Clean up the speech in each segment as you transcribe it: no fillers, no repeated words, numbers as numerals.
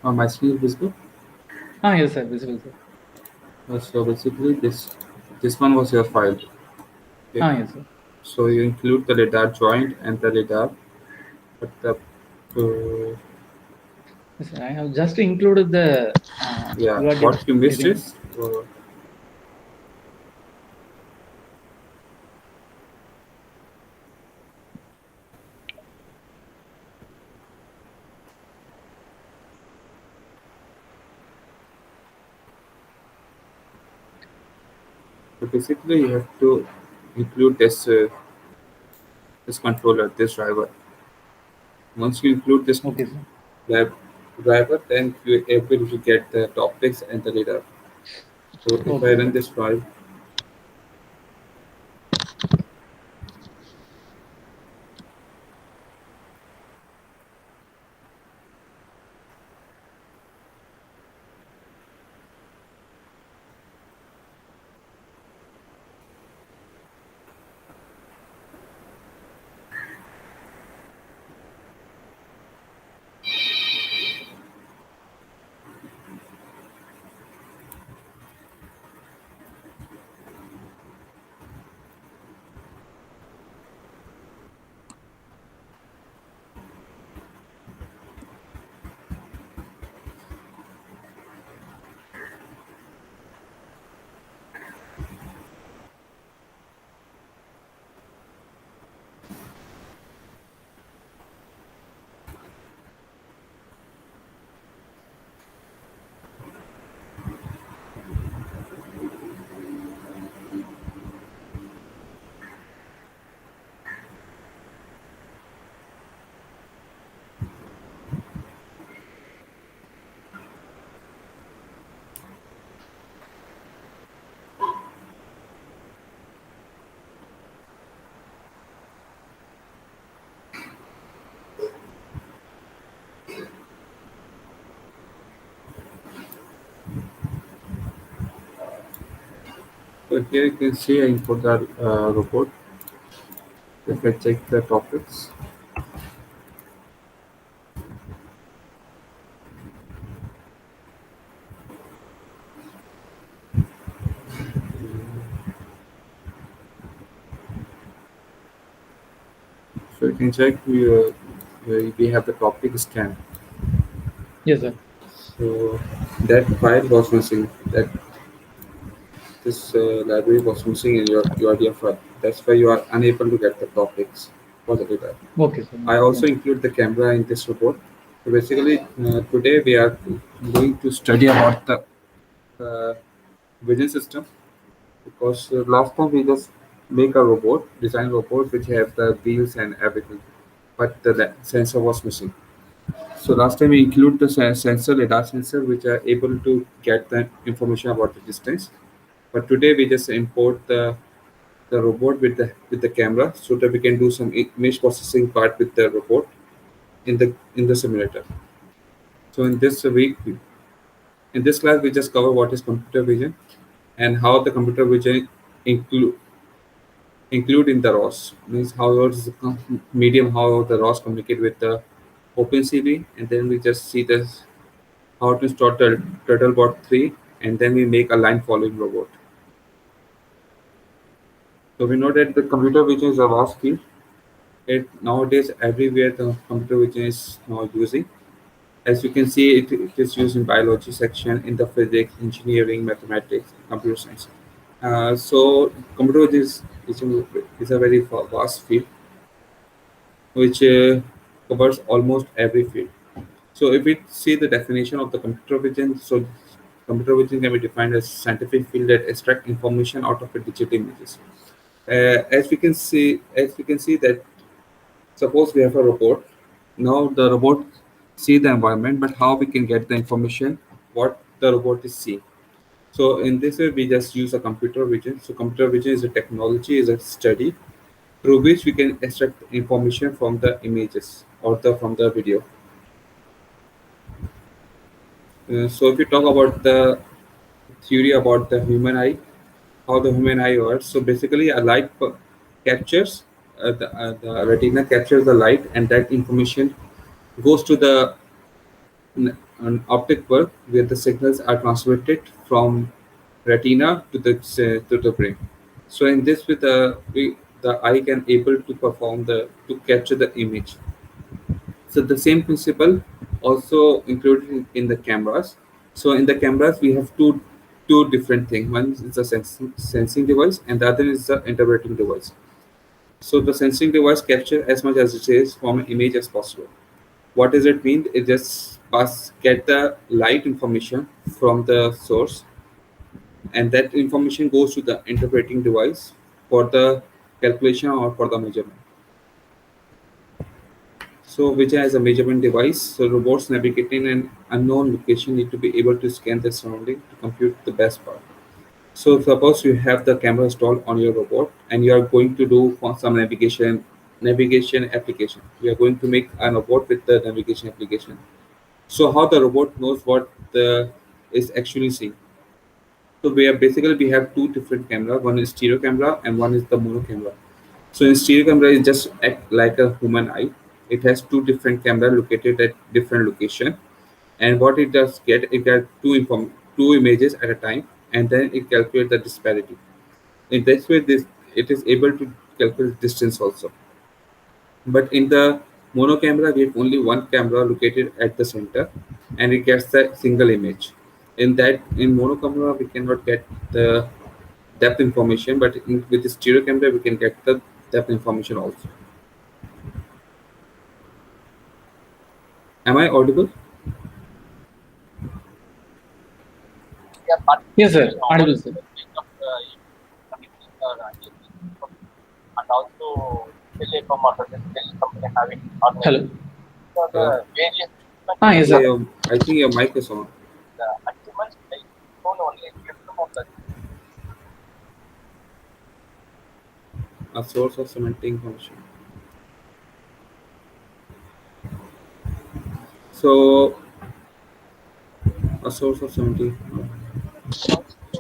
My screen is visible. Yes, sir. Visible, sir. So basically, this one was your file. Okay. Yes, sir. So you include the lidar joint and the lidar, but the Yes, sir. I have just included the yeah, URDF what you missed variant. is so basically you have to include this controller, this driver. Once you include this Okay, sir. lab driver, then you're able to get the topics and the data. So if I Okay, run sir. this file, so here you can see I import the robot. If I check the topics, so you can check we have the topic scan. Yes, sir. So that file was missing. That this library was missing in your URDF file. That's why you are unable to get the topics for the data. Okay, sir. I Yeah. also include the camera in this report. So basically, today we are going to study about the uh, vision system because last time we just make a robot, design robot which have the wheels and everything, but the sensor was missing. So last time we include the sensor, lidar sensor, which are able to get the information about the distance. But today we just import the robot with the camera so that we can do some image processing part with the robot in the simulator. So in this class, we just cover what is computer vision and how the computer vision include include in the ROS means how is the medium how the ROS communicate with the OpenCV, and then we just see this how to install Turtlebot 3, and then we make a line following robot. So we know that the computer vision is a vast field. It nowadays everywhere the computer vision is now using. As you can see, it is used in biology section, in the physics, engineering, mathematics, computer science. So computer vision is a very vast field which covers almost every field. So if we see the definition of the computer vision, so computer vision can be defined as scientific field that extract information out of a digital images. As we can see that suppose we have a robot. Now the robot see the environment, but how we can get the information what the robot is seeing. So in this way, we just use a computer vision. So computer vision is a technology, is a study through which we can extract information from the images or the from the video. So if you talk about the theory about the human eye, how the human eye works. So basically, a light captures the retina captures the light, and that information goes to the an optic bulb where the signals are transmitted from retina to the brain. So in this way, the eye can able to perform to capture the image. So the same principle also included in the cameras. So in the cameras, we have two different things. One is the sensing device, and the other is the interpreting device. So the sensing device capture as much as it is from an image as possible. What does it mean? It just get the light information from the source, and that information goes to the interpreting device for the calculation or for the measurement. So, which has a measurement device. So, robots navigating an unknown location need to be able to scan the surrounding to compute the best path. So, suppose you have the camera installed on your robot, and you are going to do for some navigation application. You are going to make a robot with the navigation application. So, how the robot knows what the is actually seeing. So, we have two different camera. One is stereo camera and one is the mono camera. So in stereo camera, it just act like a human eye. It has two different camera located at different location, and what it does it gets two images at a time, and then it calculates the disparity. In this way, this it is able to calculate distance also. But in the mono camera, we have only one camera located at the center, and it gets the single image. In mono camera, we cannot get the depth information, but with the stereo camera, we can get the depth information also. Am I audible? Yes, sir. Audible, sir. Hello. Uh, Yes, yeah, sir. I think your mic is on. A source of cementing function. So, a source of cementing.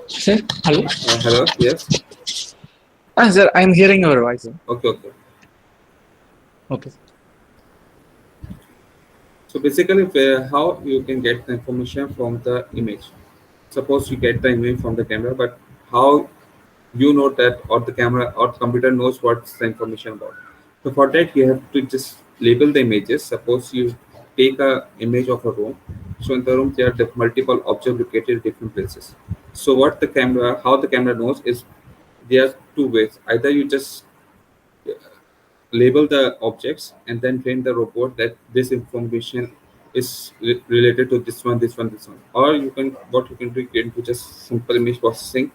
Sir, hello. Hello. Yes. Sir, I'm hearing your voice, sir. Okay. Okay. Okay. So basically, how you can get the information from the image. Suppose you get the image from the camera, but how you know that, or the camera or the computer knows what's the information about. So for that, you have to just label the images. Suppose you take a image of a room. So in the room, there are multiple objects located in different places. So how the camera knows is there are two ways. Either you just label the objects and then train the robot that this information is related to this one, or what you can do, you can do just simple image processing,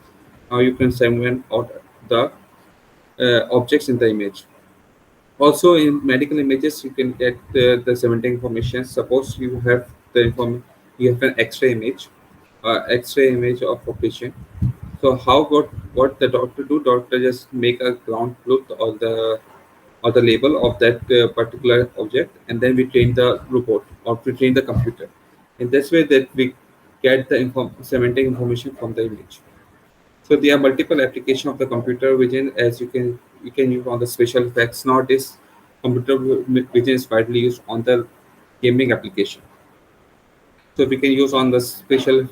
or you can segment out the objects in the image. Also, in medical images, you can get the semantic information. Suppose you have an X-ray image, X-ray image of a patient. So what the doctor do? Doctor just make a ground truth or the label of that particular object, and then we train the robot or we train the computer. In this way, that we get the semantic information from the image. So there are multiple application of the computer vision, as you can use on the special effects. Nowadays, computer vision is widely used on the gaming application. So we can use on the special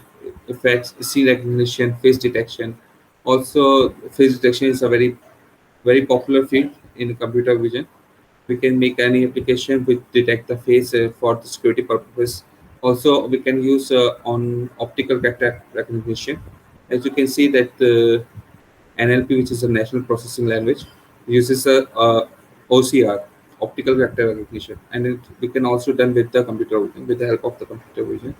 effects, scene recognition, face detection. Also, face detection is a very popular field in computer vision. We can make any application which detect the face for the security purpose. Also, we can use on optical character recognition. As you can see that NLP, which is a natural processing language, uses a OCR, optical character recognition, and we can also done with the computer vision, with the help of the computer vision.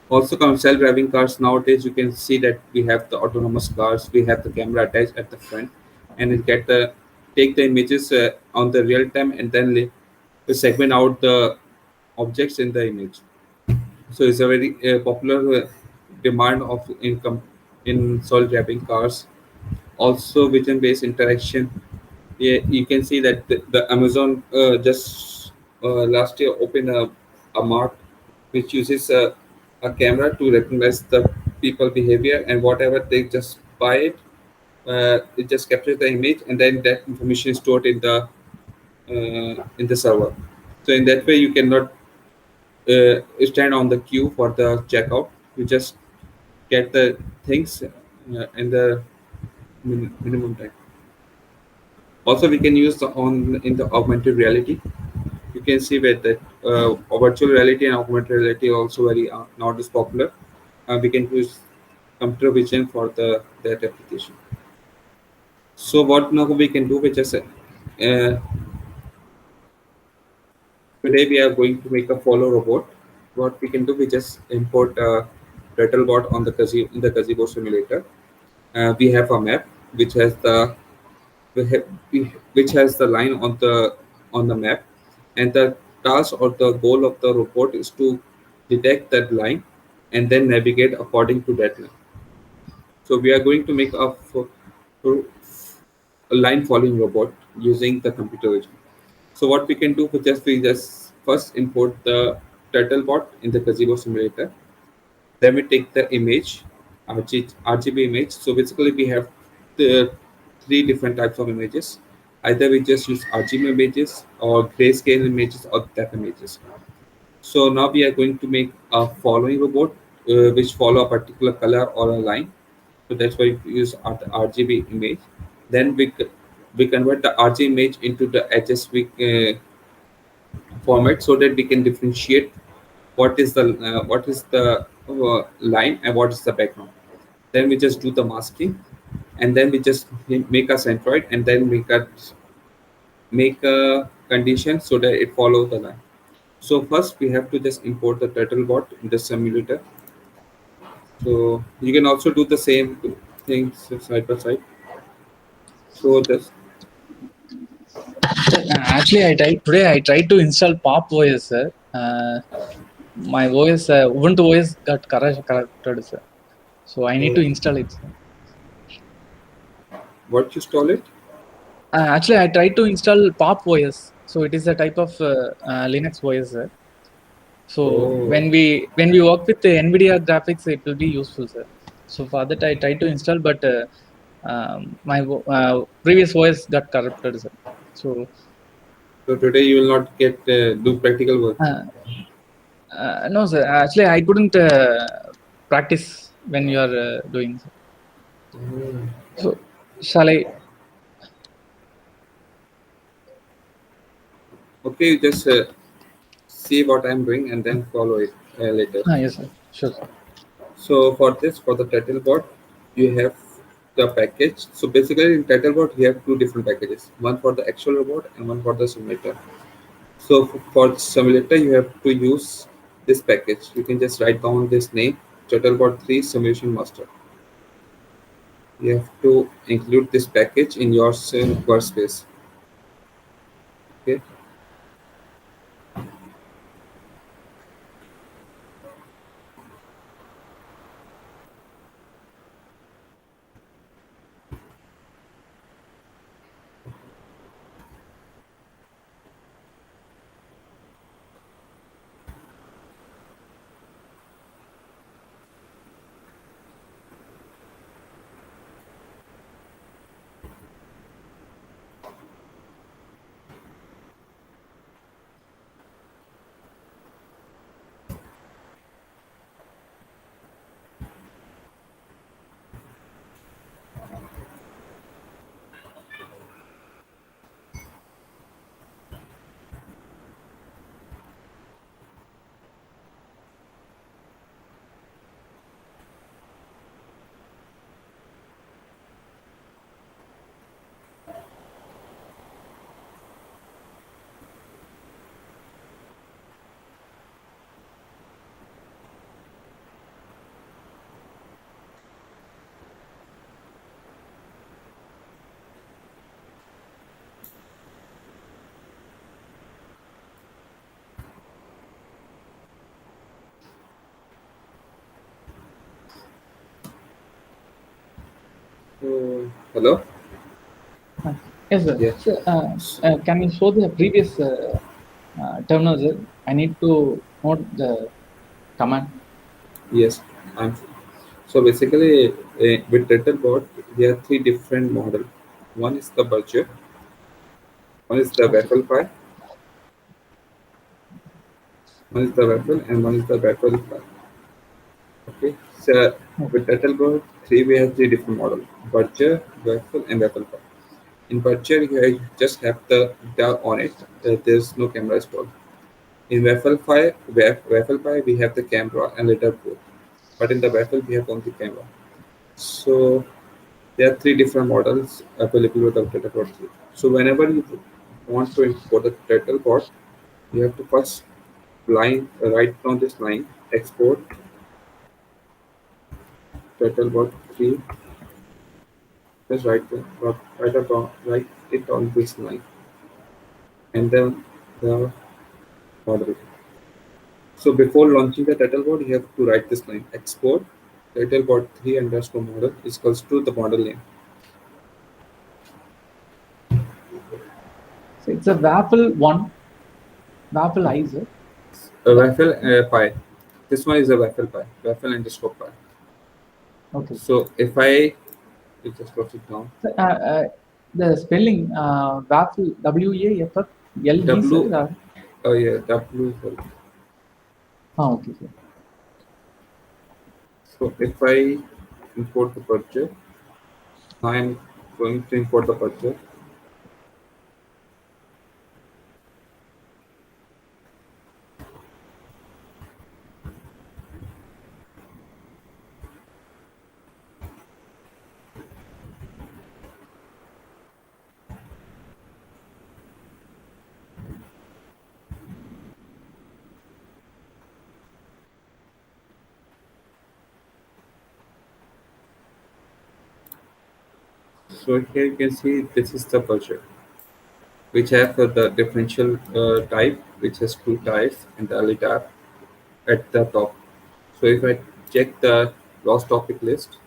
Also, self-driving cars nowadays, you can see that we have the autonomous cars. We have the camera attached at the front, and it get the take the images on the real time, and then segment out the objects in the image. So it's a very popular demand of income in self-driving cars. Also, vision-based interaction. Yeah, you can see that the Amazon just last year opened a mart which uses a camera to recognize the people behavior, and whatever they just buy it just captures the image, and then that information is stored in the server. So in that way, you cannot stand on the queue for the checkout. You just get the things in the minimum time. Also, we can use the on in the augmented reality. You can see where that virtual reality and augmented reality are also very not as popular. We can use computer vision for the that application. So what now we can do, which is today we are going to make a follow robot. What we can do, we just import a turtle bot on the in the gazebo simulator. We have a map which has the which has the line on the map, and the task or the goal of the robot is to detect that line and then navigate according to that line. So we are going to make a line following robot using the computer vision. So what we can do, we just first import the turtle bot in the gazebo simulator. Then we take the image, RGB image. So basically we have the three different types of images. Either we just use RGB images or grayscale images or depth images. So now we are going to make a following robot which follow a particular color or a line. So that's why we use RGB image. Then we convert the RGB image into the HSV format so that we can differentiate what is the line and what is the background. Then we just do the masking, and then we just make a centroid, and then make a condition so that it follows the line. So first we have to just import the turtle bot in the simulator. So you can also do the same things side by side. So this Actually, I tried to install Pop OS, sir. My OS, Ubuntu OS got corrupted, sir. So I need to install it, sir. what you install it? Actually, I tried to install Pop OS. So it is a type of Linux OS, sir. So Oh, when we work with the NVIDIA graphics, it will be useful, sir. So for that, I tried to install, but my previous OS got corrupted, sir. So so today you will not get do practical work. uh, no, sir. Actually, I couldn't practice when you are doing. So, so shall I? Okay, you just see what I'm doing and then follow it later. Yes, sir. Sure, sir. So for this, for the titleboard, you have the package. So basically in titleboard, you have two different packages, one for the actual robot and one for the simulator. So for the simulator, you have to use this package. You can just write down this name, titleboard 3 simulation master. You have to include this package in your workspace. Okay. Hello. Yes, sir. Yeah. So, can you show the previous terminal, sir? I need to note the command. Yes. I'm So basically, with Tetherbot, there are three different models. One is the budget, one is the Okay. waffle pie, One is the waffle and one is the waffle pie. Okay, so with Turtleboard 3 we have three different models: Butcher, waffle, and waffle pie. In Butcher you just have the duck on it. There's no camera installed. In waffle pie we have the camera and later both. But in the waffle we have only camera. So there are three different models available with the Turtlebot 3. So whenever you want to import the Turtlebot, you have to first write down this line, export Turtlebot 3. Just write it on this line, and then the model. So before launching the Turtlebot, you have to write this line: export Turtlebot 3 underscore model is equals to the model name. So it's a waffle one, waffle I, sir. A waffle pie. This one is a waffle pie. Waffle underscore pie. Okay. So if I just close it down. So, the spelling waffle WAFFLE, W, sir. oh yeah, W. Oh, okay, sir. So if I import the purchase, now I'm going to import the purchase. So here you can see this is the purchase, which have the differential type, which has two types and the early tab at the top. So if I check the lost topic list,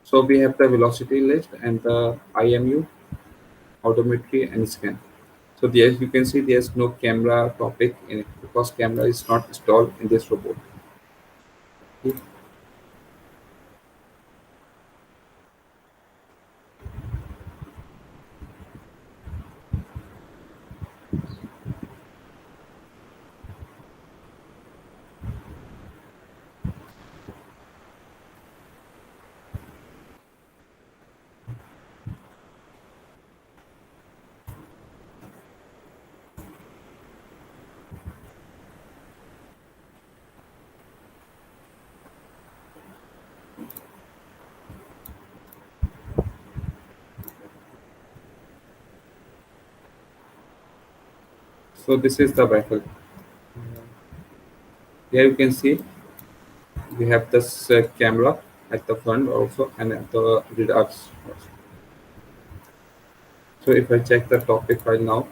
so we have the velocity list and the IMU, odometry and scan. So there you can see there's no camera topic in it because camera is not installed in this robot. Okay. So this is the vehicle. Here you can see we have this camera at the front also and at the radars also. So if I check the topic file now,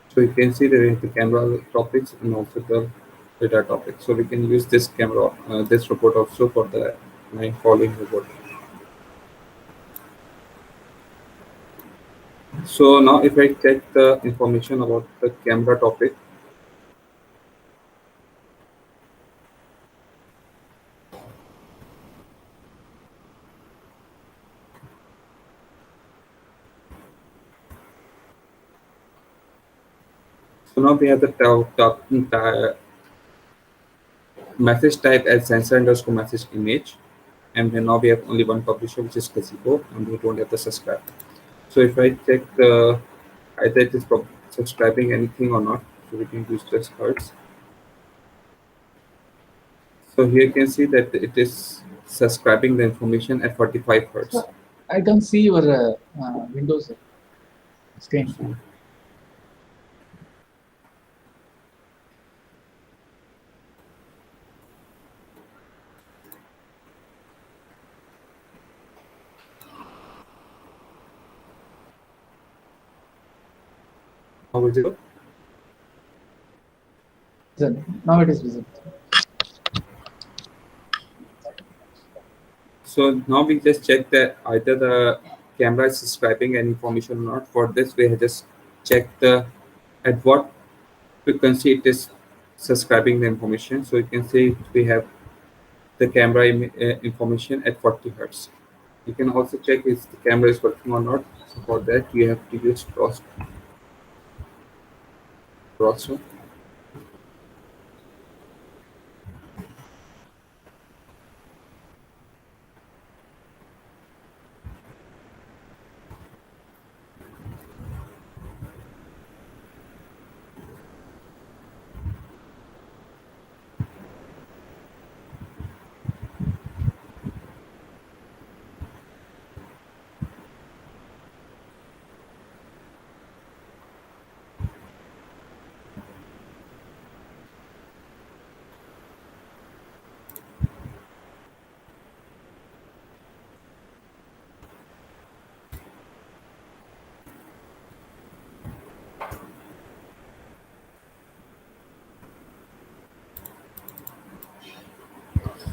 so you can see there is the camera topics and also the radar topic. So we can use this camera, this report also for the my following report. So now if I check the information about the camera topic, so now we have the message type as sensor underscore message image, and then now we have only one publisher, which is Gazebo, and we don't have the subscribe. So if I check either it is subscribing anything or not, so we can use this hertz. So here you can see that it is subscribing the information at 45 hertz. So I can see your Windows screen. How is it? Now it is visible. So now we just check that either the camera is subscribing any information or not. For this, we have just check the at what frequency it is subscribing the information. So you can see we have the camera information at 40 hertz. You can also check if the camera is working or not. So for that, we have to use browser.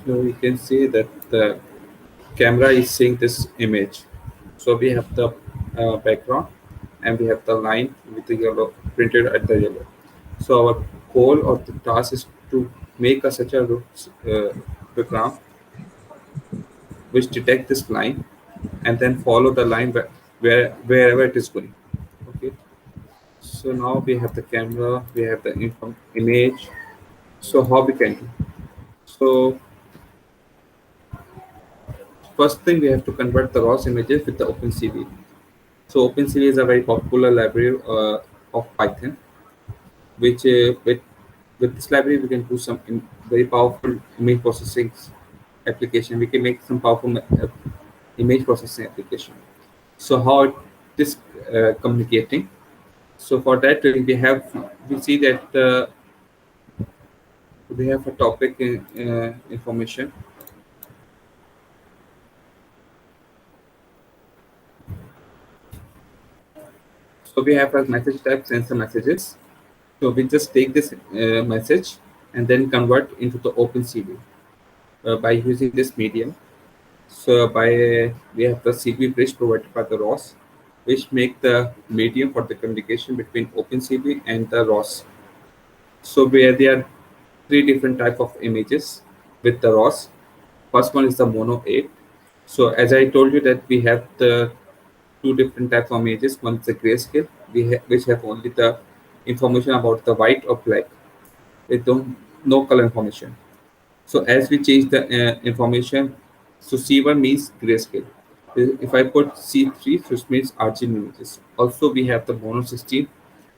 So we can see that the camera is seeing this image. So we have the background and we have the line with the yellow printed at the yellow. So our goal or the task is to make a such a program which detect this line and then follow the line wherever it is going. Okay. So now we have the camera, we have the image. So how we can do? So first thing we have to convert the raw images with the OpenCV. So OpenCV is a very popular library of Python, which with this library we can do some very powerful image processing application. We can make some powerful image processing application. So how it is communicating? So for that we see that we have a topic information. So we have a message type send some messages. So we just take this message and then convert into the OpenCV by using this medium. So we have the CV bridge provided by the ROS, which make the medium for the communication between OpenCV and the ROS. So where there are three different type of images with the ROS. First one is the mono 8. So as I told you that we have the two different types of images. One is the grayscale, which have only the information about the white or black. They don't no color information. So as we change the information, so C1 means grayscale. If I put C3, which means RGB images. Also, we have the mono 16,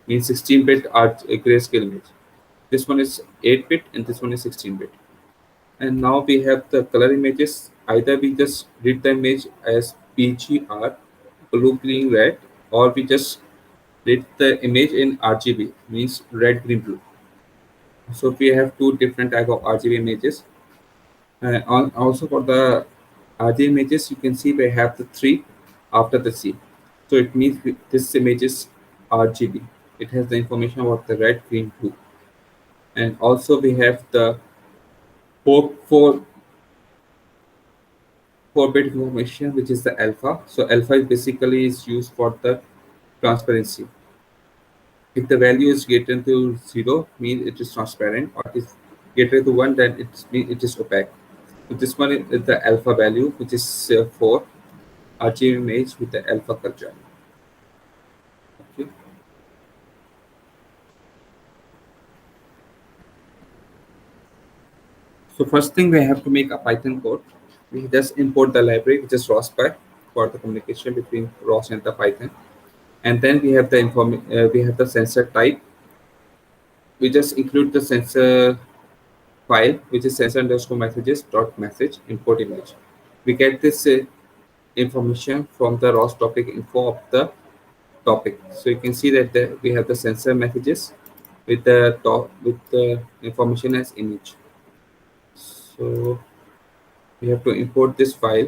means 16-bit grayscale image. This one is 8-bit and this one is 16-bit. And now we have the color images. Either we just read the image as PGR, blue, green, red, or we just read the image in RGB, means red, green, blue. So we have two different type of RGB images. Also for the RGB images, you can see we have the three after the C. So it means this image is RGB. It has the information about the red, green, blue. And also we have the four, four 4-bit information, which is the alpha. So alpha is basically is used for the transparency. If the value is greater to 0, means it is transparent, or if greater to 1, then it is opaque. So this one is the alpha value, which is 4, RGB image with the alpha culture. Okay. So first thing we have to make a Python code. We just import the library, which is ROSPy, for the communication between ROS and the Python. And then we have the sensor type. We just include the sensor file, which is sensor underscore messages dot message import image. We get this information from the ROS topic info of the topic. So you can see that we have the sensor messages with the information as image. So we have to import this file,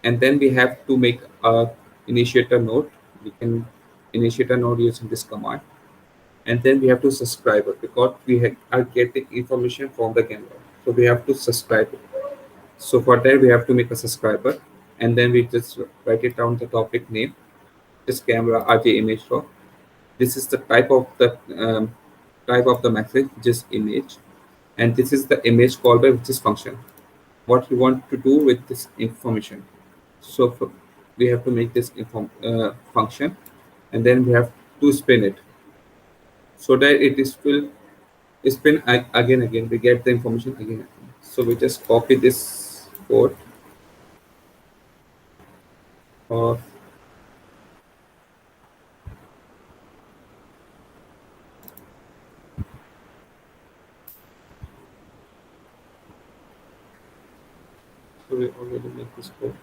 and then we have to make a initiator node. We can initiate a node using this command, and then we have to subscribe it because are getting information from the camera. So we have to subscribe it. So for that we have to make a subscriber, and then we just write it down the topic name. This camera RJ image raw. This is the type of the message, which is image, and this is the image callback, which is function. What we want to do with this information. So we have to make this function, and then we have to spin it so that it is will spin again. We get the information again. So we just copy this code, or so we already make this code.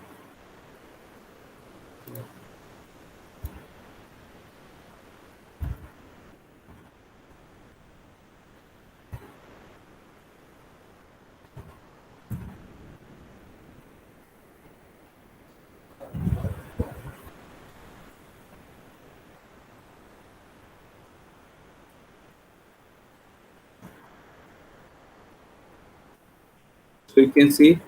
So you can see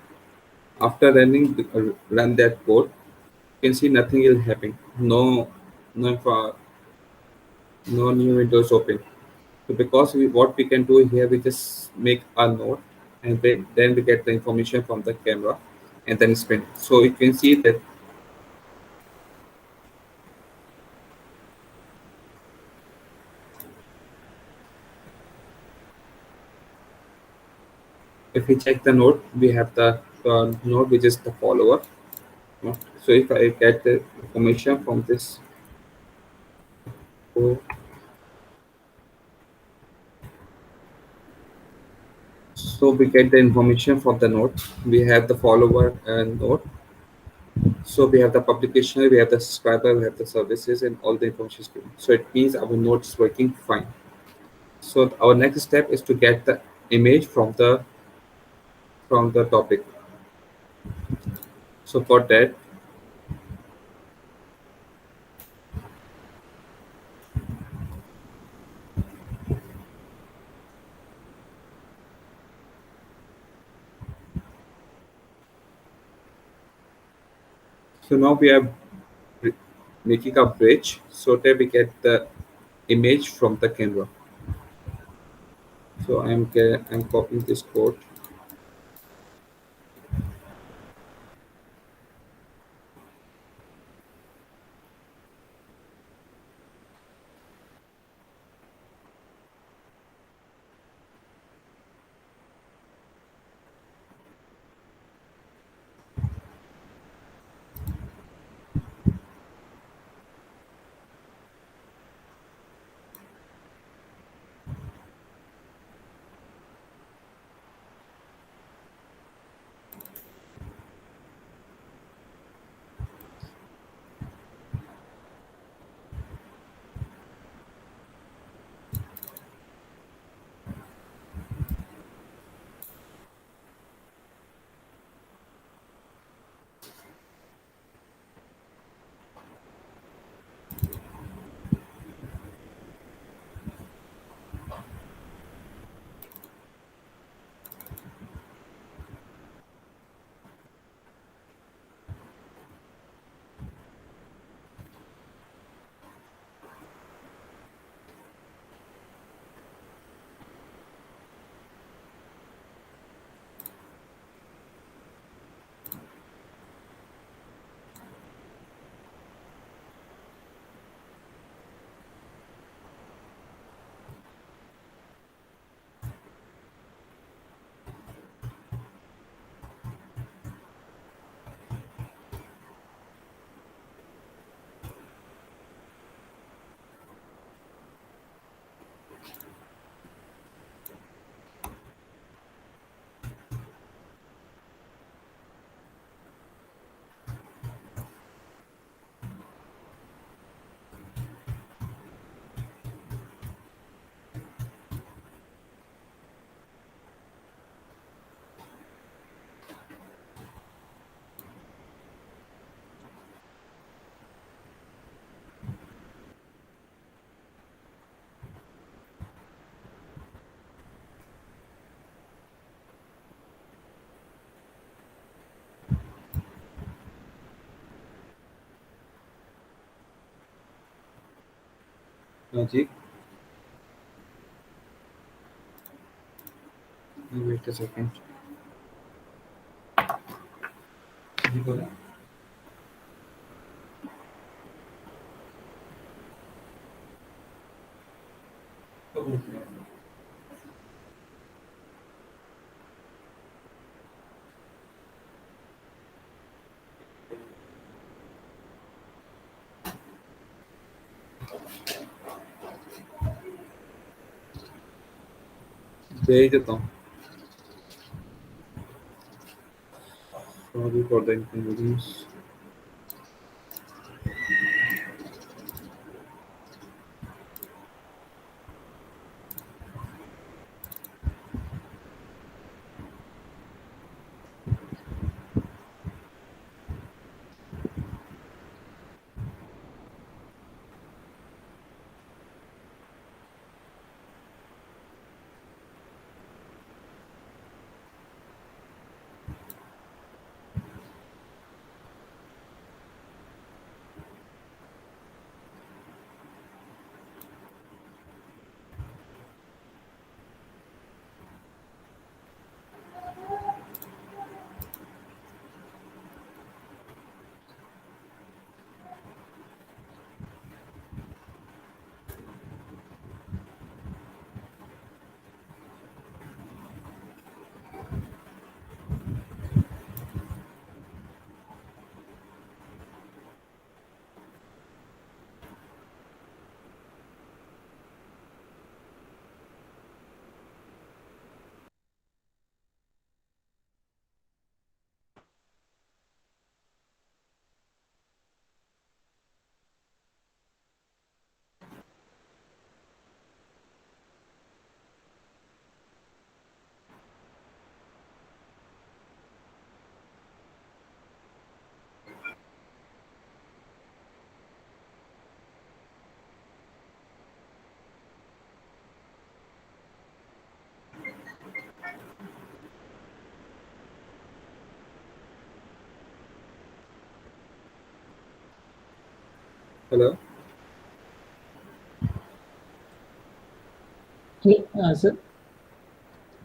after run that code, you can see nothing will happen. No new windows open. So because what we can do here, we just make a node, and then we get the information from the camera, and then spin. So you can see that if we check the node, we have the node which is the follower. So if I get the information from this, oh, so we get the information from the node. We have the follower and node. So we have the publication, we have the subscriber, we have the services, and all the information is given. So it means our node is working fine. So our next step is to get the image from the topic. So for that, so now we are br- making a bridge so that we get the image from the camera. So I'm copying this code. Ji, wait a second. जी बोला भेज देता हूँ। Sorry for the inconvenience. Hello. Hello, sir.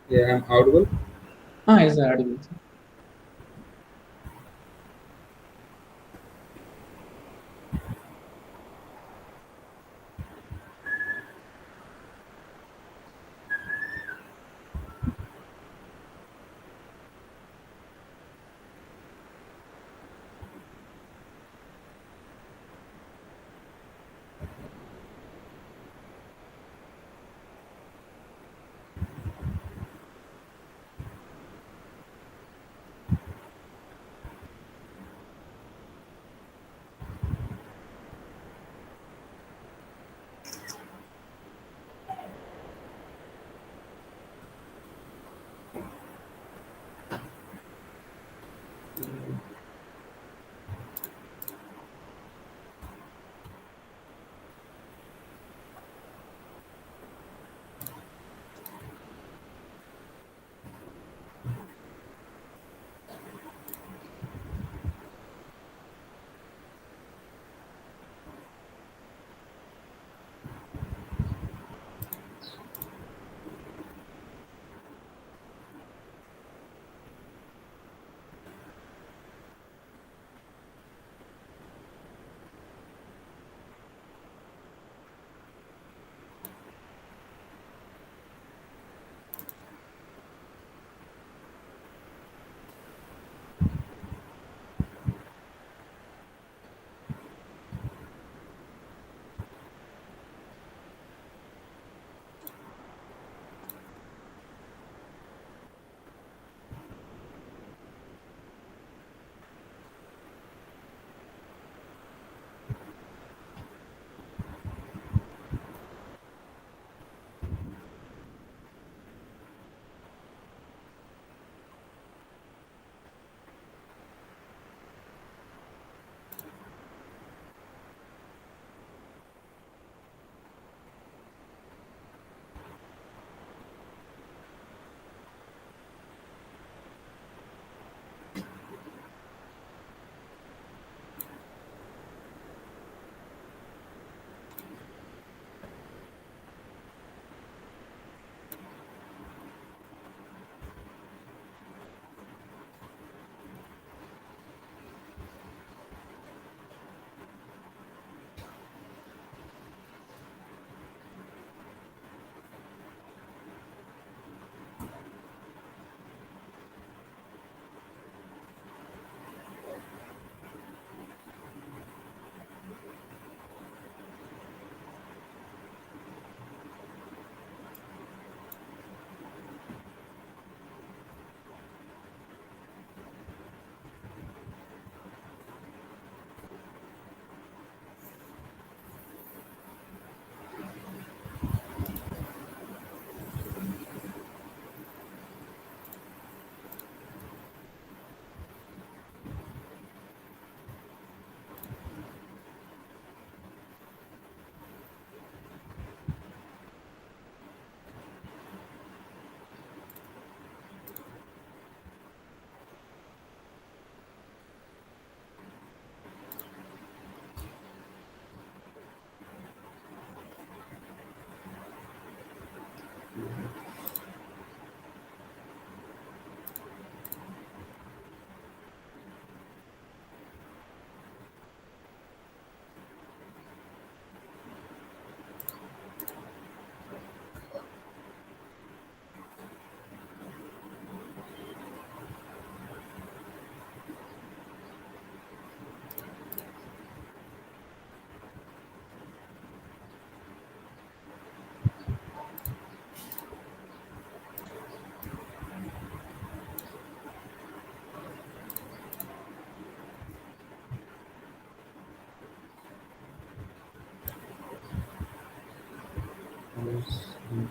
Yeah, I'm audible. Yes, sir, audible, sir.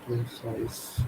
Control size.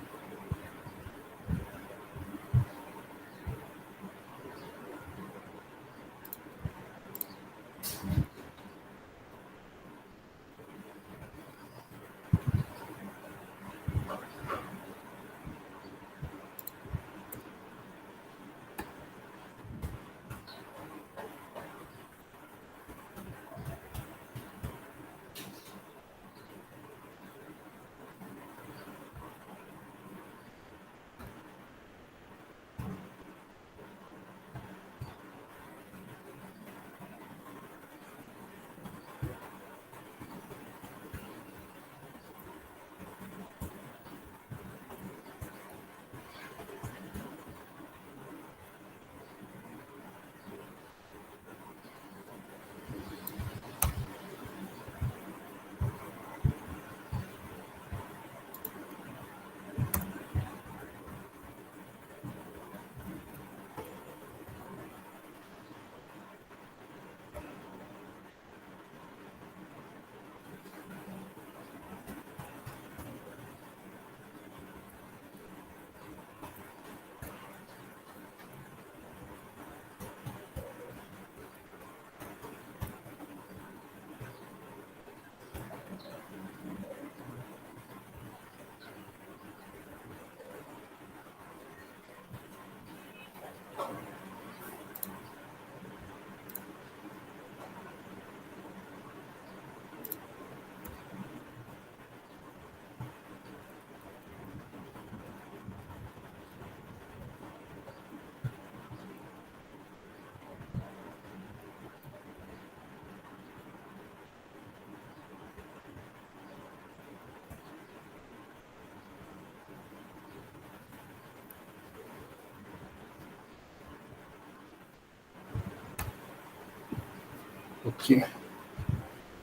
Okay.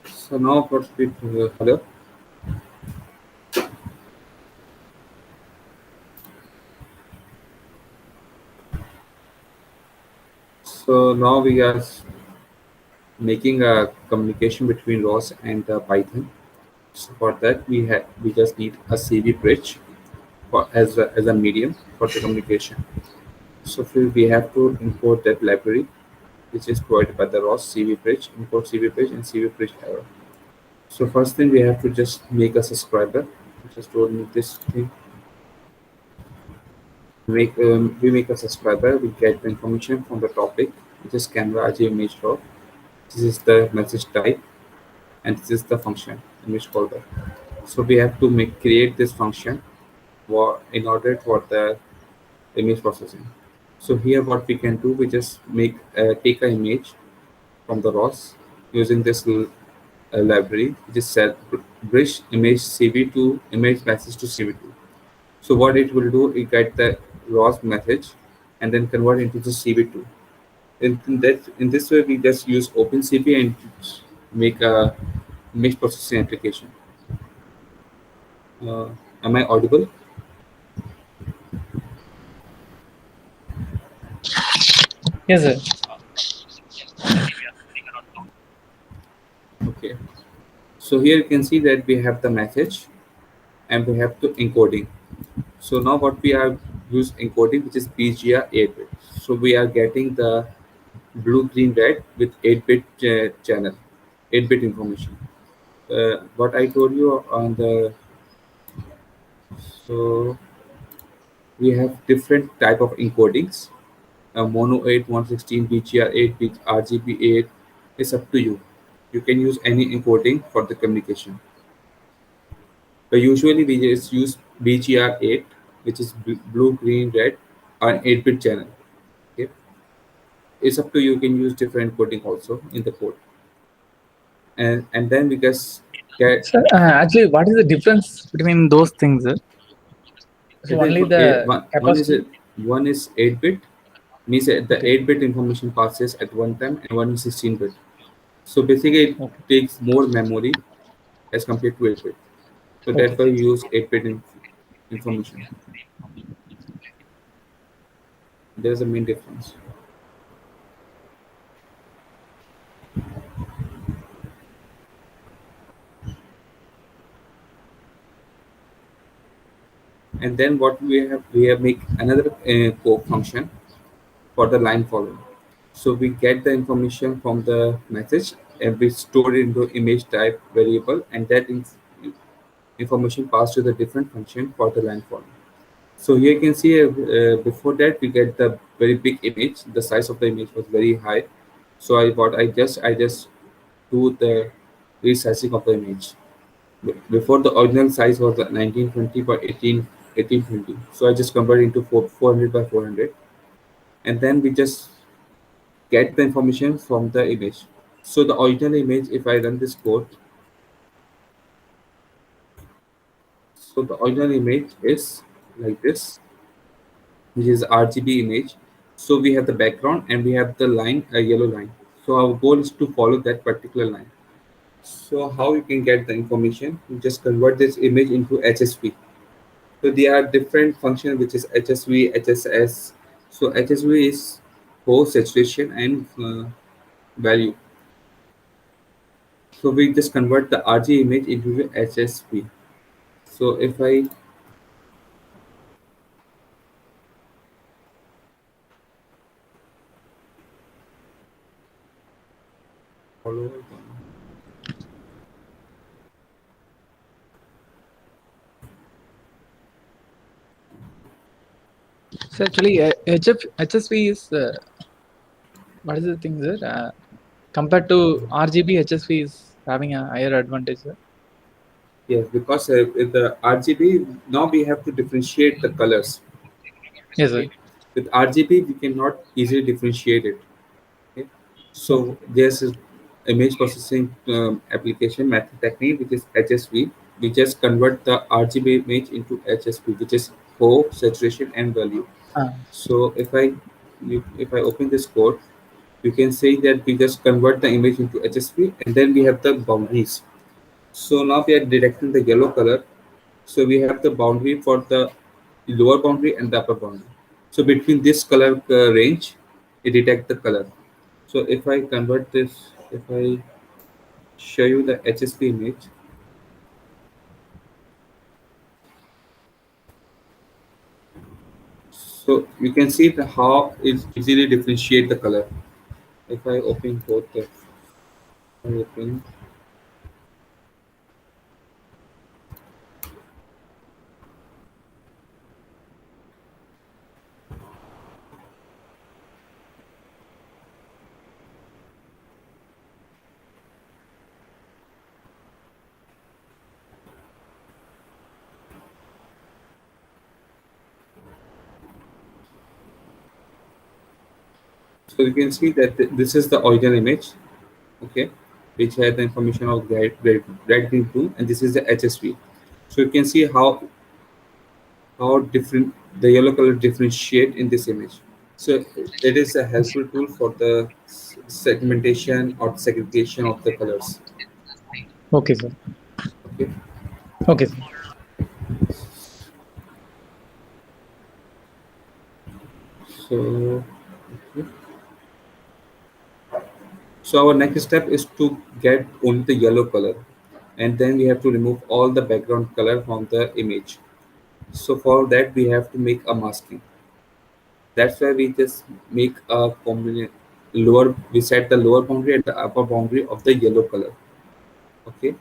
So now proceed further. So now we are making a communication between ROS and Python. So for that we just need a CV bridge as a medium for the communication. So we have to import that library which is provided by the ROS CV bridge, import CV bridge and CV bridge error. So first thing we have to just make a subscriber. Just told me this thing. We make a subscriber. We get the information from the topic, which is Canva AJ image raw. This is the message type, and this is the function image folder. So we have to create this function in order for the image processing. So here what we can do, we just take an image from the ROS using this library, which is set bridge image CV to image message to CV2. So what it will do, it get the ROS message and then convert into the CV2. In this way, we just use OpenCV and make a image processing application. Uh, am I audible? Yes, sir. Okay. So here you can see that we have the message and we have the encoding. So now what we are use encoding, which is BGR 8-bit. So we are getting the blue, green, red with 8-bit channel, 8-bit information. What I told you on the so we have different type of encodings. Mono 8, 116, BGR 8, RGB 8. It's up to you. You can use any encoding for the communication. But usually we just use BGR 8, which is blue, green, red, on 8-bit channel. Okay, it's up to you. You can use different encoding also in the code, and then we just get Sir, actually, what is the difference between those things, sir? So it is only the one is capacity. 8-bit, means that the Okay. 8-bit information passes at one time, and one is 16-bit. So basically, it Okay. takes more memory as compared to 8-bit. So that's Okay. why we use 8-bit information. There's a main difference. And then what we have make another core function for the line following. So we get the information from the message and we store it into image type variable, and that information passed to the different function for the line following. So here you can see before that we get the very big image. The size of the image was very high. So I just do the resizing of the image. Before the original size was 1920 by 1820. So I just convert into 400 by 400, and then we just get the information from the image. So the original image, if I run this code, so the original image is like this, which is RGB image. So we have the background and we have the line, a yellow line. So our goal is to follow that particular line. So how you can get the information? You just convert this image into HSV. So there are different functions, which is HSV, HSS. So HSV is pose, saturation, and value. So we just convert the RG image into the HSV. So if I follow, So actually, HSV is what is the thing, sir? Compared to RGB, HSV is having a higher advantage, sir. yes, because with the RGB now we have to differentiate the colors. Yes, sir. Okay, with RGB we cannot easily differentiate it. Okay, Okay. so there's an image processing application method technique, which is HSV. We just convert the RGB image into HSV, which is flow, saturation, and value. Ah, So if I open this code, you can say that we just convert the image into HSV, and then we have the boundaries. So now we are detecting the yellow color. So we have the boundary for the lower boundary and the upper boundary. So between this color range, it detects the color. So if I convert this, if I show you the HSV image, so you can see how it easily differentiate the color. If I open both the, I open, so you can see that this is the original image, okay, which had the information of red, green, blue, and this is the HSV. So you can see how different the yellow color differentiate in this image. So it is a helpful tool for the segmentation or segregation of the colors. okay, sir. Okay, Okay, sir. so so our next step is to get only the yellow color, and then we have to remove all the background color from the image. So for that we have to make a masking. That's why we just make a lower. We set the lower boundary and the upper boundary of the yellow color. Okay.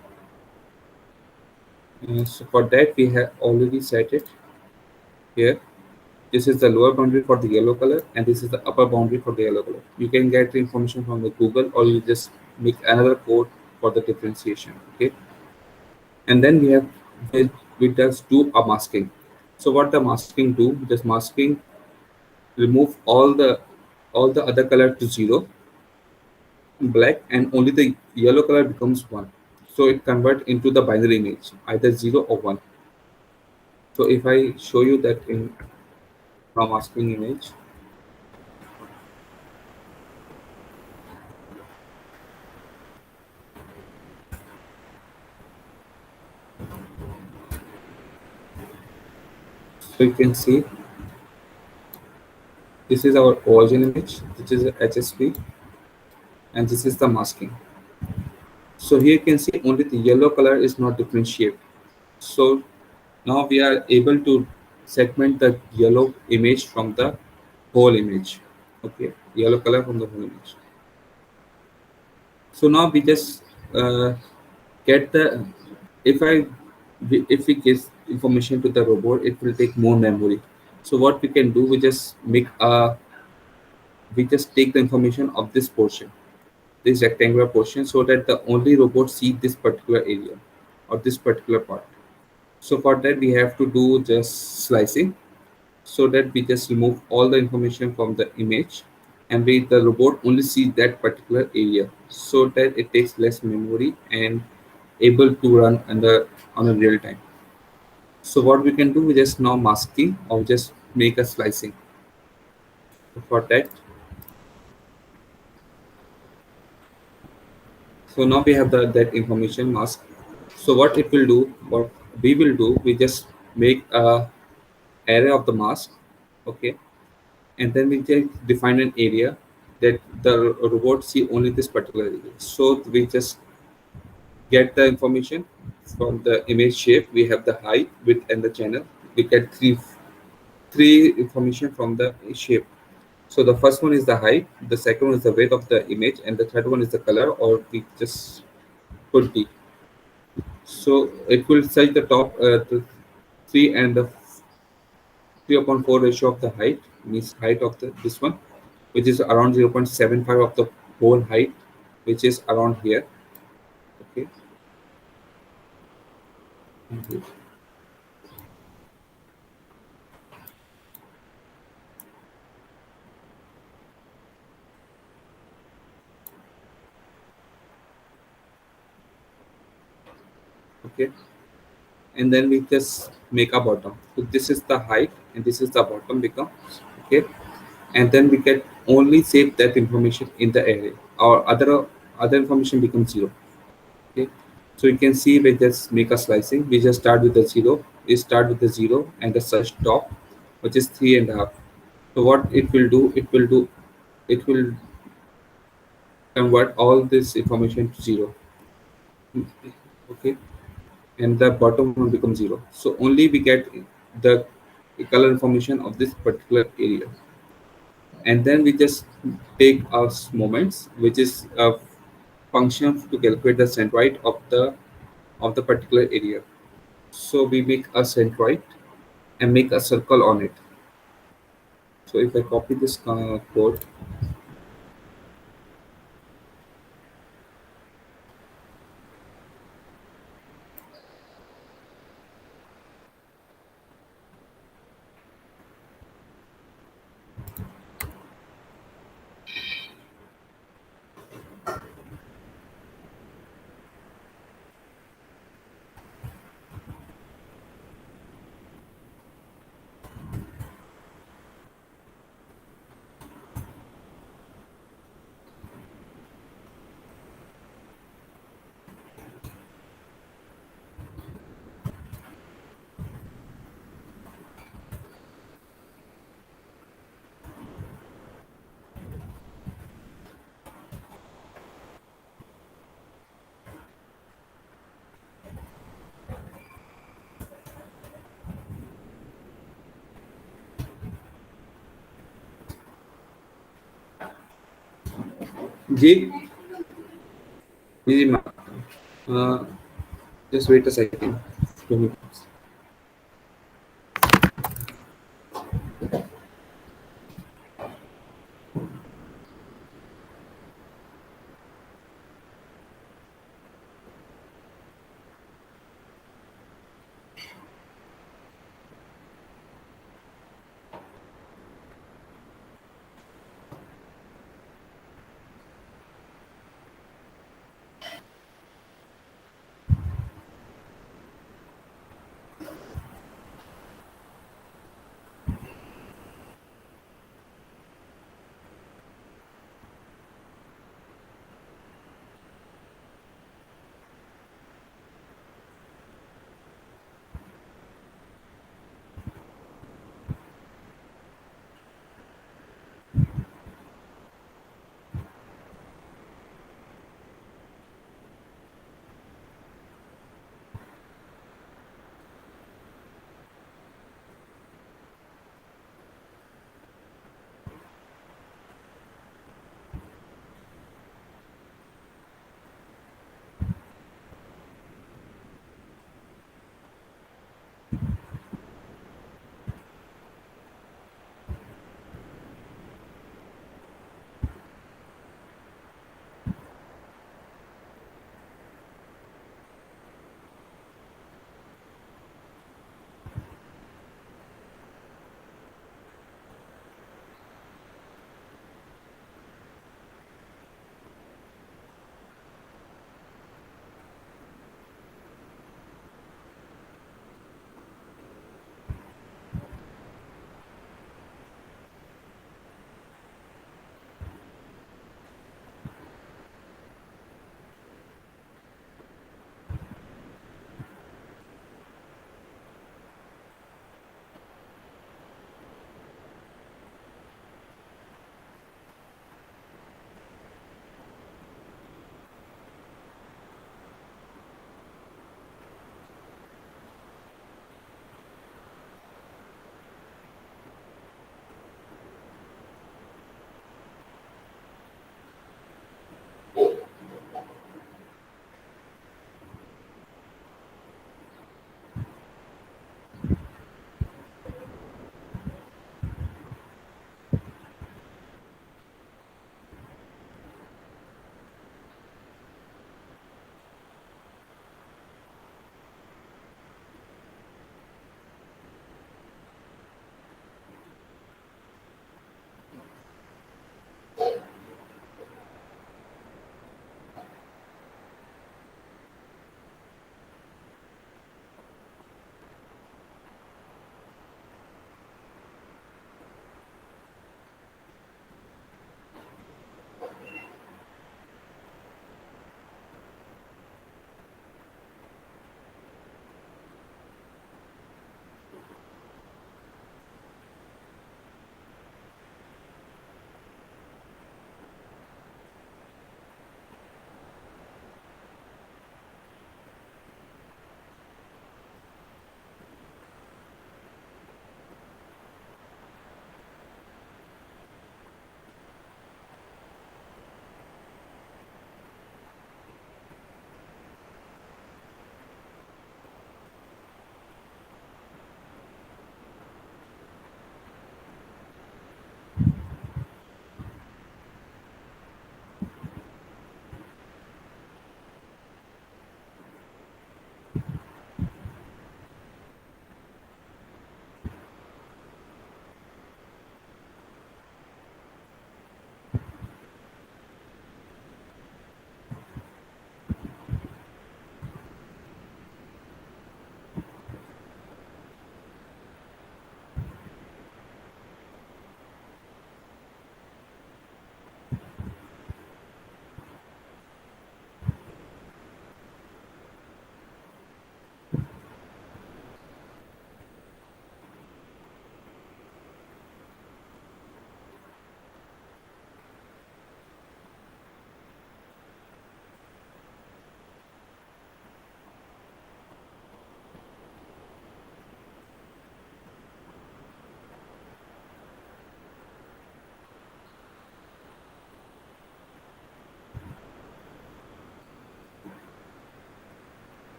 So for that we have already set it here. This is the lower boundary for the yellow color, and this is the upper boundary for the yellow color. You can get the information from the Google, or you just make another code for the differentiation. Okay, and then we just do a masking. So what the masking do? This masking remove all the other color to zero, black, and only the yellow color becomes one. So it convert into the binary image, either zero or one. So if I show you that in a masking image, so you can see this is our origin image, which is HSV, and this is the masking. So here you can see only the yellow color is not differentiated. So now we are able to segment the yellow image from the whole image. Okay, yellow color from the whole image. So now we just get the if I if we give information to the robot, it will take more memory. So what we can do, we just take the information of this portion, this rectangular portion, so that the only robot see this particular area or this particular part. So for that we have to do just slicing, so that we just remove all the information from the image, and the robot only see that particular area, so that it takes less memory and able to run on a real time. So what we can do, we just now masking or just make a slicing. For that, so now we have the that information mask. So what it will do, what we will do, we just make a array of the mask. Okay, and then we just define an area that the robot see only this particular area. So we just get the information from the image shape. We have the height, width, and the channel. We get three information from the shape. So the first one is the height, the second one is the width of the image, and the third one is the color, or we just put D. So it will set the top the 3 and the 3 upon 4 ratio of the height, means height of the this one, which is around 0.75 of the whole height, which is around here. Okay. Mhm. Okay, and then we just make a bottom. So this is the height and this is the bottom becomes. Okay, and then we get only save that information in the array, or other information becomes 0. Okay, so you can see we just make a slicing. We just start with the 0. We start with the 0 and the search top, which is 3.5. So what it will convert all this information to 0. Okay, and the bottom one becomes 0. So only we get the color information of this particular area, and then we just take our moments, which is a function to calculate the centroid of the particular area. So we make a centroid and make a circle on it. So if I copy this code, G, uh, just wait a second. 2 minutes.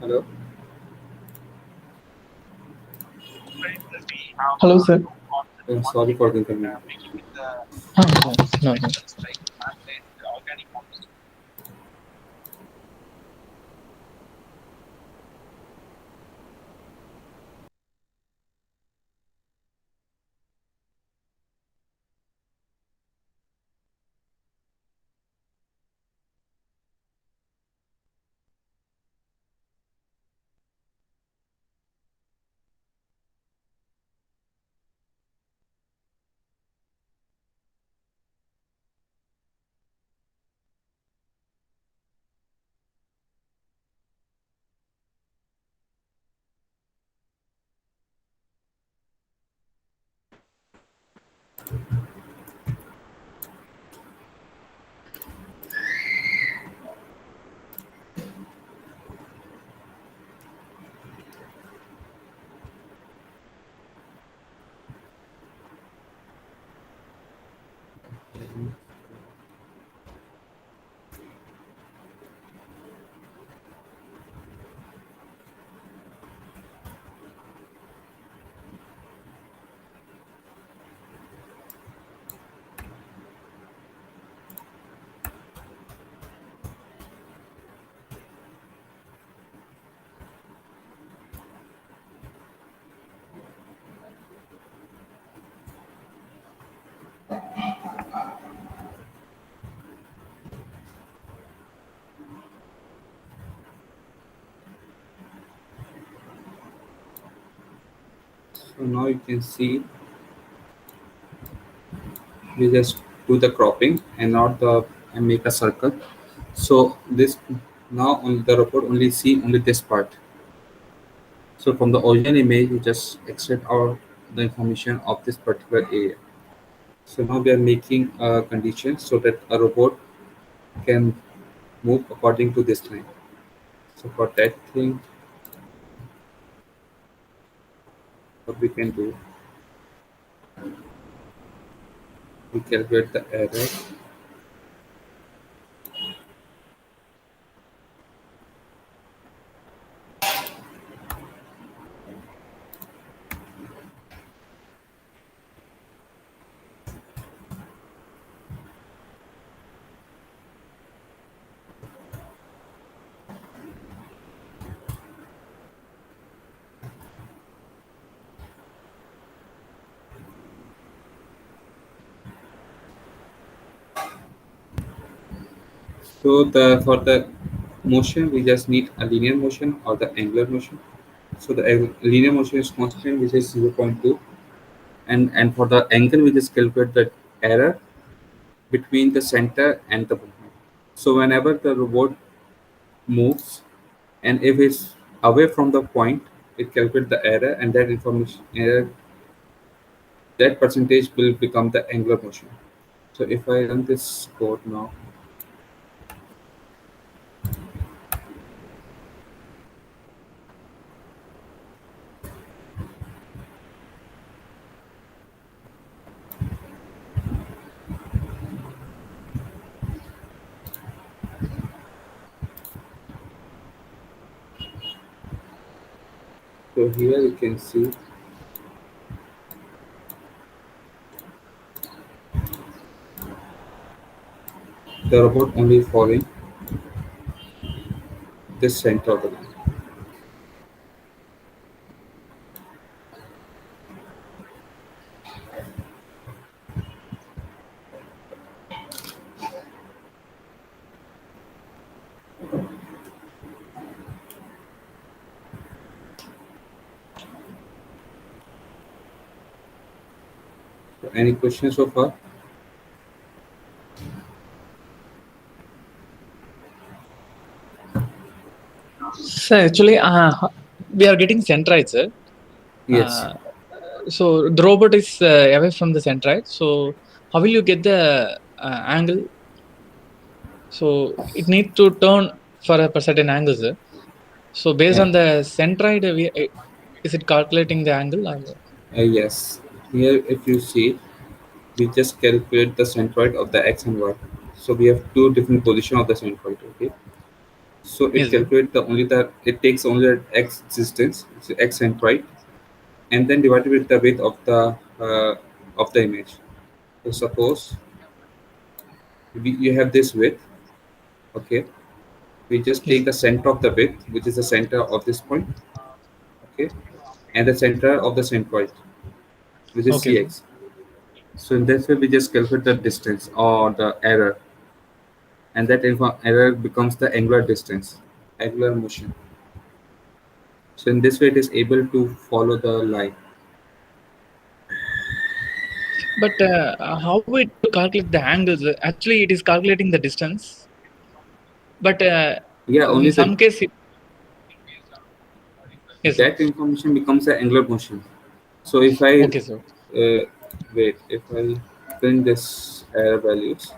Hello. Hello, sir. Sorry for the inconvenience. No, no, no. So now you can see we just do the cropping and not the and make a circle. So this now on the robot only see only this part. So from the original image, we just extract out the information of this particular area. So now we are making a condition so that a robot can move according to this line. So for that thing, what we can do, we calculate the error. So the for the motion, we just need a linear motion or the angular motion. So the linear motion is constant, which is 0.2, and for the angle, we just calculate the error between the center and the movement. So whenever the robot moves, and if it's away from the point, it calculates the error, and that information error, that percentage will become the angular motion. So if I run this code now, so here you can see the robot only following this center of the line. So any questions so far? So actually, we are getting centroid, sir. Yes. So the robot is away from the centroid. So how will you get the angle? So it needs to turn for a certain angle, sir. So based Yeah. on the centroid, is it calculating the angle? Or? Yes. Here, if you see, we just calculate the centroid of the x and y. So we have two different position of the centroid. Okay. So it Yes, sir. calculates the only the it takes only the x distance, so x and right, and then divided with the width of the image. So suppose you have this width, okay. We just Yes, take sir. the center of the width, which is the center of this point, okay, and the center of the centroid, which is Okay, sir. cx. So in this way, we just calculate the distance or the error, and that error becomes the angular distance, angular motion. So in this way, it is able to follow the line. But how it to calculate the angles? Actually, it is calculating the distance. But Yeah, in only the some case, yes, sir. that information becomes the angular motion. So if I Okay, sir. wait, if I print this error values,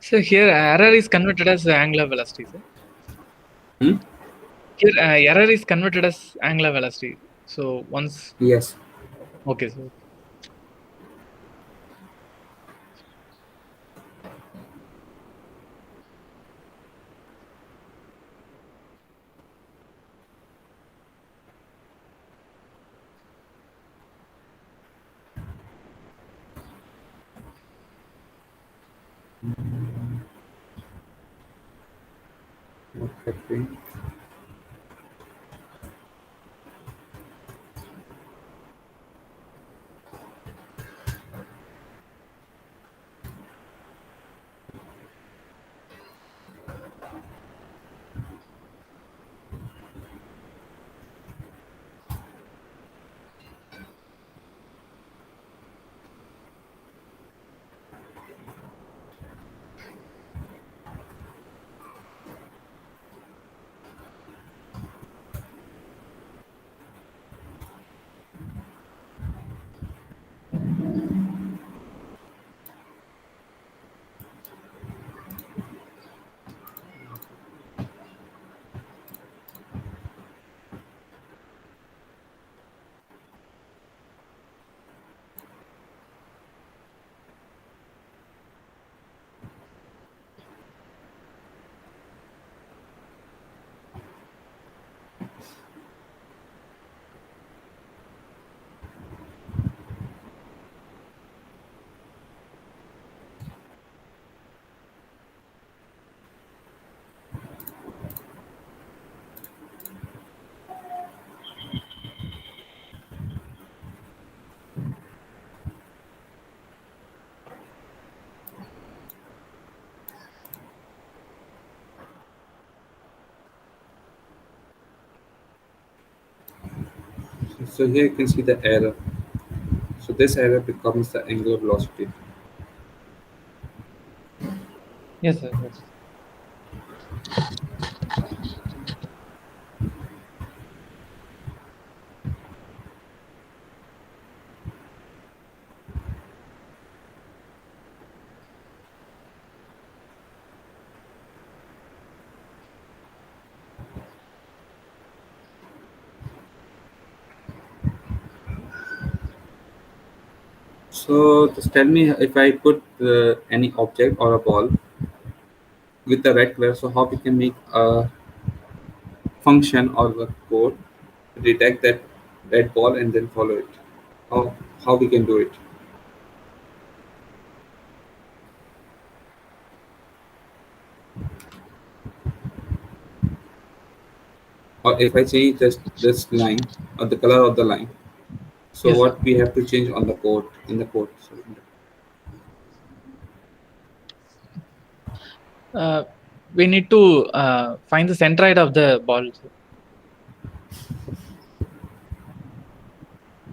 So here error is converted as angular velocity, sir. hmm? Here error is converted as angular velocity. So once, Yes. okay, sir. Okay. So here you can see the error. So this error becomes the angular velocity. Yes, sir. Yes. So just tell me if I put any object or a ball with the red color, so how we can make a function or a code to detect that red ball and then follow it. How how we can do it? Or if I change this line or the color of the line, so Yes, sir. what we have to change on the code in the code. Sorry. Uh, we need to find the centroid of the ball, sir.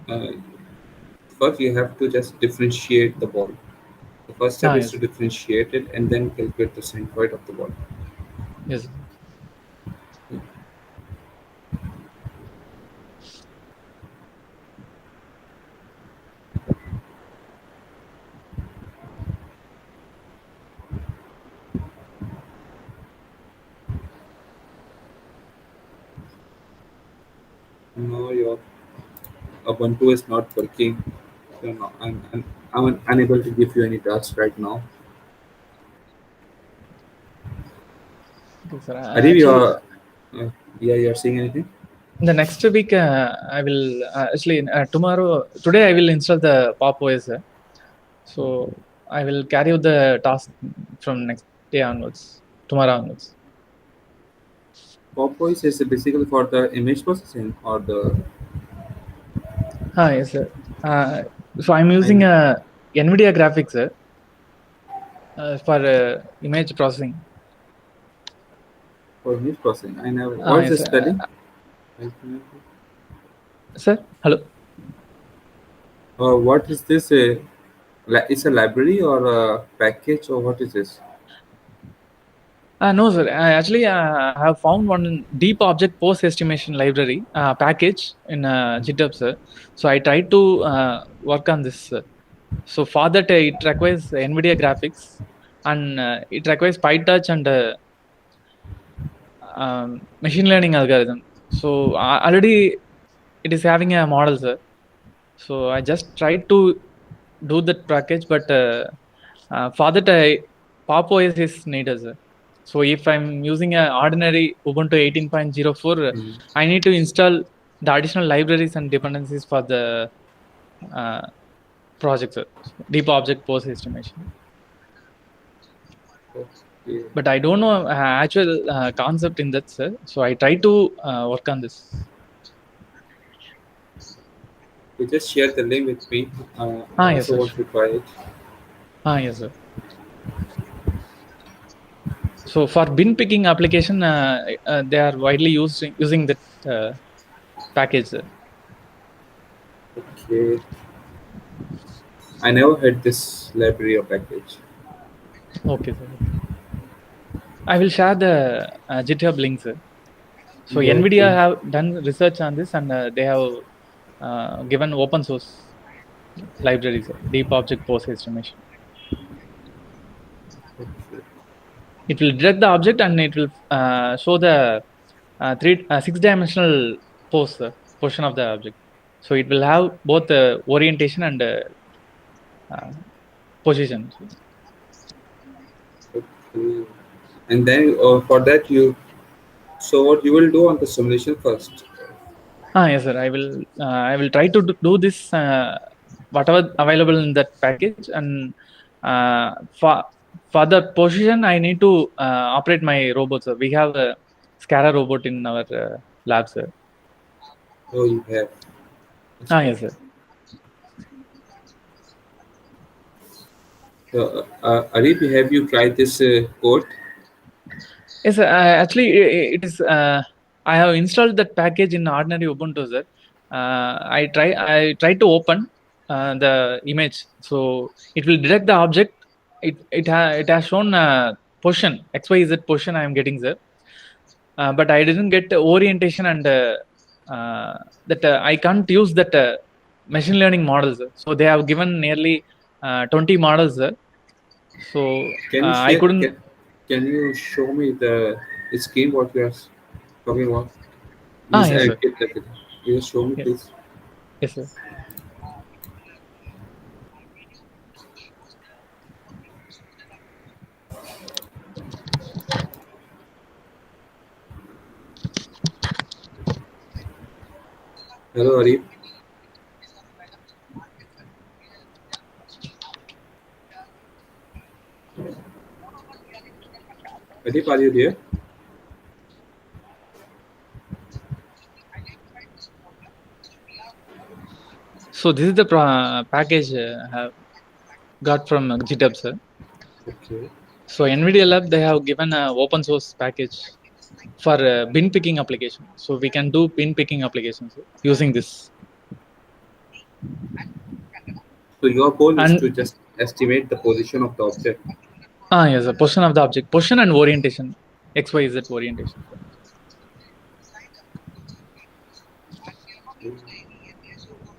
Uh, First, you have to just differentiate the ball. The first step is Yes, to differentiate it and then calculate the centroid of the ball. yes. No, your Ubuntu is not working. So no, I'm unable to give you any tasks right now. Okay, sir. Arif, you Actually, are, yeah, you are saying anything? the next week I will actually today I will install the Pop OS, sir. So I will carry out the task from next day onwards, tomorrow onwards. Pop voice is basically for the image processing or the. Yes, sir. Uh, so I'm I using NVIDIA graphics, sir, for image processing. for image processing. I never. What is the Yes, sir. spelling? Sir, hello. What is this? It's a library or a package or what is this? No, sir. I actually have found one deep object post estimation library package in GitHub, sir. So I tried to work on this, sir. So for that, it requires NVIDIA graphics, and it requires PyTorch and machine learning algorithm. So already it is having a model, sir. So I just tried to do that package, but for that, Pop OS is needed, sir. So if I'm using an ordinary Ubuntu 18.04, Mm. I need to install the additional libraries and dependencies for the uh, project, sir. Deep object post estimation. Okay. But I don't know actual concept in that, sir. So I try to work on this. You just share the link with me. I Yes, also sir. want to try it. Yes, sir. So for bin picking application, they are widely using that package, sir. Okay. I never had this library or package. Okay, sir. I will share the GitHub link, sir. So Yeah, NVIDIA okay. have done research on this, and they have given open source libraries, deep object post estimation. Okay. It will detect the object and it will show the six dimensional portion of the object. So it will have both the orientation and uh, position. Okay. And then for that you, so what you will do on the simulation first? Yes, sir. I will try to do this whatever available in that package, and uh, for for the position, I need to operate my robot, sir. We have a SCARA robot in our lab, sir. Oh, you have. That's good. Yes, sir. So, Arif, have you tried this code? Yes, sir. Actually, it is. I have installed that package in ordinary Ubuntu, sir. I try to open the image, so it will detect the object. It has shown position XYZ position I am getting, sir. But I didn't get the orientation and that I can't use that machine learning models, sir. So they have given nearly 20 models, sir. So Can you I share? couldn't. Can you show me the screen what you are talking about? Means Yes, I sir. get that. You just show me, Yes, please. yes, sir. Hello, Arif. Arif, are you there? So this is the package I have got from GitHub, sir. Okay. So NVIDIA Lab, they have given a open source package for bin picking application. So we can do bin picking applications using this. So your goal is And to just estimate the position of the object. yes, the position of the object, position and orientation, X, Y, Z orientation.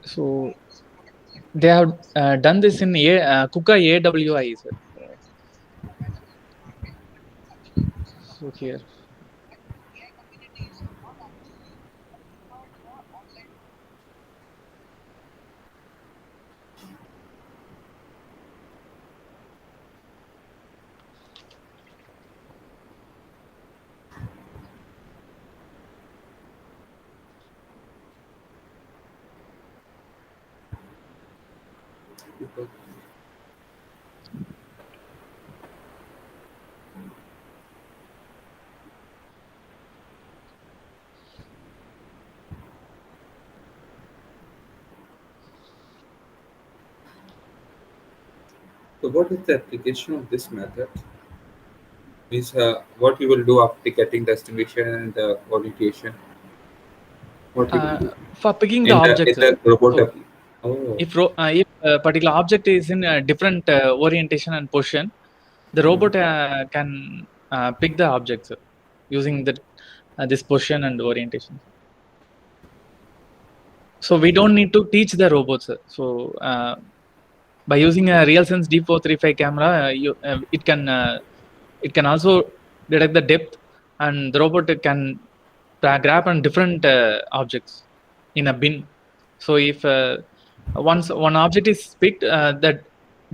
So they have done this in KUKA AWI, sir. So here. So what is the application of this method? Means what you will do after getting the estimation and the orientation. What you will do For picking the in objects, the robot so appli- Oh, if a particular object is in a different orientation and position, the robot can pick the objects using this position and orientation. So we don't need to teach the robots. So by using a RealSense D435 camera, it can also detect the depth, and the robot can grab on different objects in a bin. So if once one object is picked, that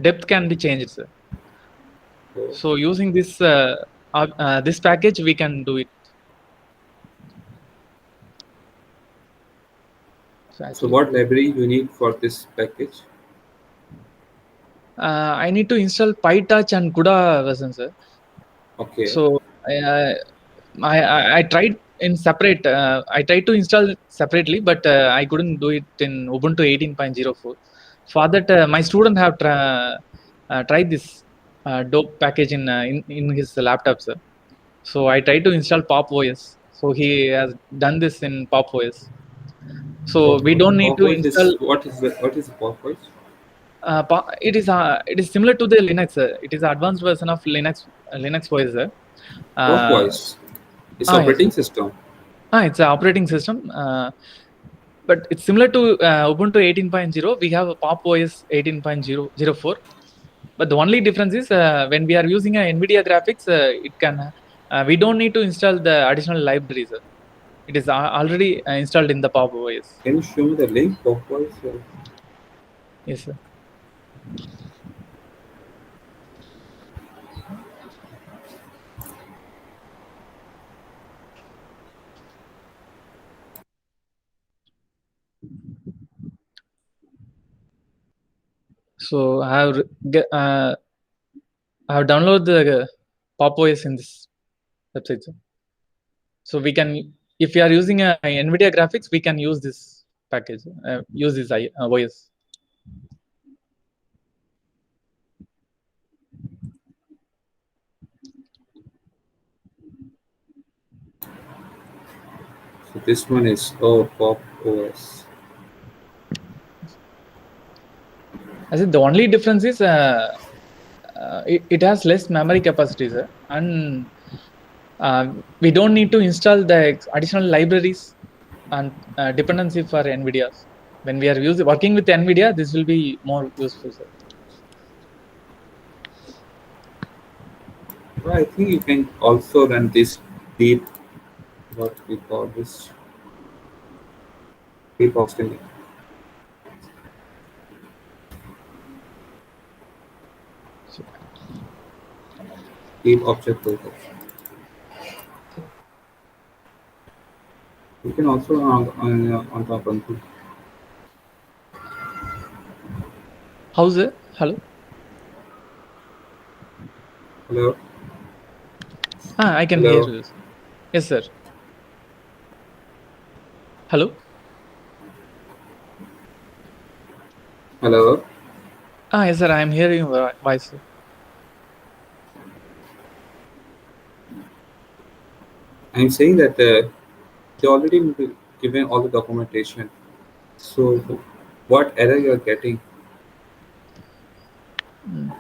depth can be changed, sir. oh. So using this package, we can do it. So So actually, what library you need for this package? I need to install PyTorch and CUDA version, sir. Okay. So I tried in separate. I tried to install separately, but I couldn't do it in Ubuntu 18.04. For that, my student have tried this dope package in his laptop, sir. So I tried to install Pop OS. So he has done this in Pop OS. So we don't need Pop to voice is install. what is pop voice? It is similar to the Linux. It is advanced version of Linux OS. Pop Uh, voice. It's yes. operating system. It's an operating system, but it's similar to Ubuntu 18.0. We have a Pop OS 18.004. But the only difference is when we are using a NVIDIA graphics, we don't need to install the additional libraries. It is already installed in the Pop OS. Can you show me the link? Pop voice. Yes, sir. So I have downloaded the Pop OS in this website. Sir. So we can, if we are using a NVIDIA graphics, we can use this package, use this OS. So this one is Pop OS. I said the only difference is it has less memory capacity, sir, and we don't need to install the additional libraries and dependency for NVIDIA. When we are working with NVIDIA, this will be more useful, sir. Well, I think you can also run this deep, what we call this, deep Austin, So, deep object filter. You can also run on top Ubuntu. How's it? Hello? Hello? I can hear Hello? you. Yes, sir. Hello? Hello? Yes, sir. I'm hearing your voice, sir. I'm saying that they already given all the documentation. So what error you're getting? Mm.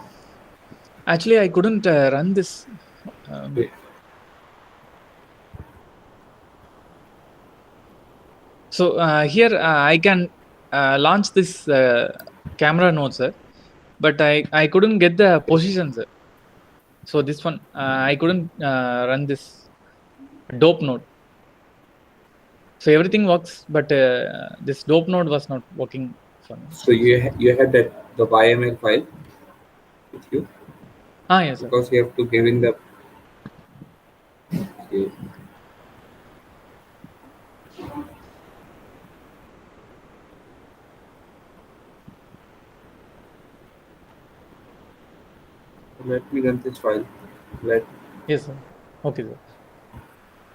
Actually, I couldn't run this. Um, Okay. so here I can launch this camera node, sir, but I couldn't get the position, sir. So this one I couldn't run this dope node. So everything works, but this dope node was not working for me. So you had that the YML file with you Yes, sir. because you have to give in the. Okay. Let me run this file. Let Yes, sir. Okay, sir.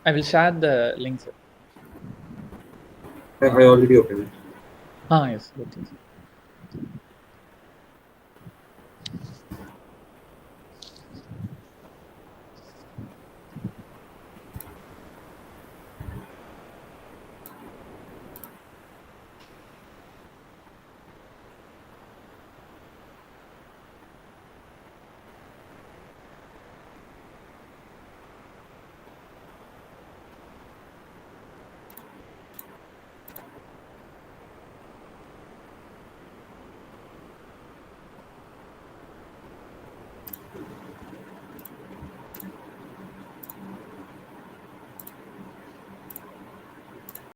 I will share the link, sir. I already opened it. Yes. Okay.